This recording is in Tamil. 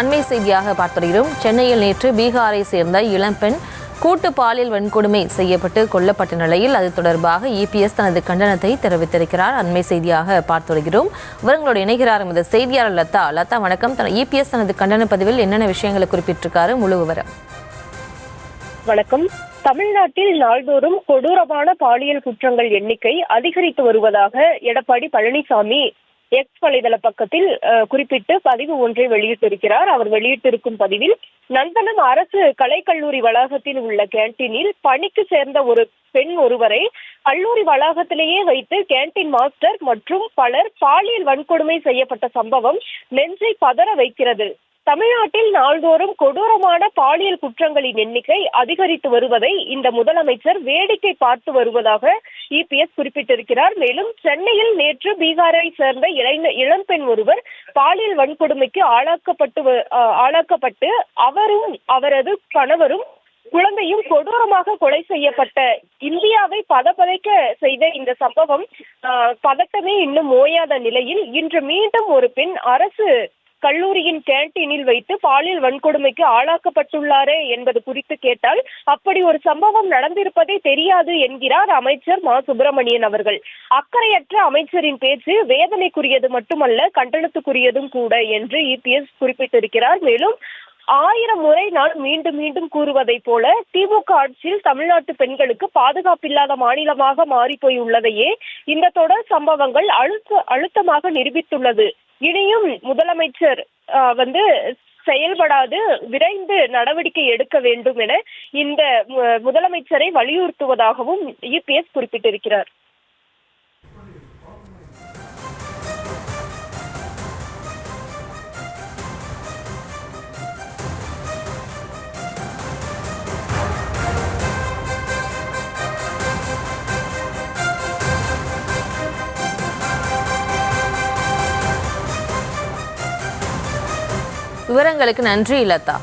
அண்மை செய்தியாக பார்த்துகிறோம். சென்னையில் நேற்று பீகாரை சேர்ந்த இளம்பெண் கூட்டு பாலியல் வன்கொடுமை செய்யப்பட்டு கொல்லப்பட்ட நிலையில் அது தொடர்பாக இபிஎஸ் தனது கண்டனத்தை தெரிவித்திருக்கிறார். அண்மை செய்தியாக பார்த்து வருகிறோம். விவரங்களோடு இணைகிறார் எமது செய்தியாளர் லதா. லதா, வணக்கம். இபிஎஸ் தனது கண்டன பதிவில் என்னென்ன விஷயங்களை குறிப்பிட்டிருக்காரு? முழு விவரம். வணக்கம். தமிழ்நாட்டில் நாள்தோறும் கொடூரமான பாலியல் குற்றங்கள் எண்ணிக்கை அதிகரித்து வருவதாக எடப்பாடி பழனிசாமி எக்ஸ் வலைதள பக்கத்தில் குறிப்பிட்டு பதிவு ஒன்றை வெளியிட்டிருக்கிறார். அவர் வெளியிட்டிருக்கும் பதிவில், நந்தனம் அரசு கலைக்கல்லூரி வளாகத்தில் உள்ள கேன்டீனில் பணிக்கு சேர்ந்த ஒரு பெண் ஒருவரை கல்லூரி வளாகத்திலேயே வைத்து கேன்டீன் மாஸ்டர் மற்றும் பலர் பாலியல் வன்கொடுமை செய்யப்பட்ட சம்பவம் நெஞ்சை பதற வைக்கிறது. தமிழ்நாட்டில் நாள்தோறும் கொடூரமான பாலியல் குற்றங்களின் எண்ணிக்கை அதிகரித்து வருவதை இந்த முதலமைச்சர் வேடிக்கை பார்த்து வருவதாக இபிஎஸ் குறிப்பிட்டிருக்கிறார். மேலும் சென்னையில் நேற்று பீகாரை சேர்ந்த இளம்பெண் ஒருவர் பாலியல் வன்கொடுமைக்கு ஆளாக்கப்பட்டு அவரும் அவரது கணவரும் குழந்தையும் கொடூரமாக கொலை செய்யப்பட்ட இந்தியாவை பதப்பதைக்க செய்த இந்த சம்பவம் பதட்டமே இன்னும் ஓயாத நிலையில் இன்று மீண்டும் ஒரு பெண் அரசு கல்லூரியின் கேன்டீனில் வைத்து பாலியல் வன்கொடுமைக்கு ஆளாக்கப்பட்டுள்ளாரே என்பது குறித்து கேட்டால், அப்படி ஒரு சம்பவம் நடந்திருப்பதே தெரியாது என்கிறார் அமைச்சர் மா சுப்பிரமணியன் அவர்கள். அக்கறையற்ற அமைச்சரின் பேச்சு வேதனைக்குரியது மட்டுமல்ல, கண்டனத்துக்குரியதும் கூட என்று இபிஎஸ் குறிப்பிட்டிருக்கிறார். மேலும் 1000 முறை நான் மீண்டும் மீண்டும் கூறுவதை போல திமுக ஆட்சியில் தமிழ்நாட்டு பெண்களுக்கு பாதுகாப்பில்லாத மாநிலமாக மாறி போய் உள்ளதையே இந்த தொடர் சம்பவங்கள் அழுத்தமாக நிரூபித்துள்ளது. இனியும் முதலமைச்சர் செயல்படாது, விரைந்து நடவடிக்கை எடுக்க வேண்டும் என இந்த முதலமைச்சரை வலியுறுத்துவதாகவும் இபிஎஸ் குறிப்பிட்டிருக்கிறார். விவரங்களுக்கு நன்றி லதா.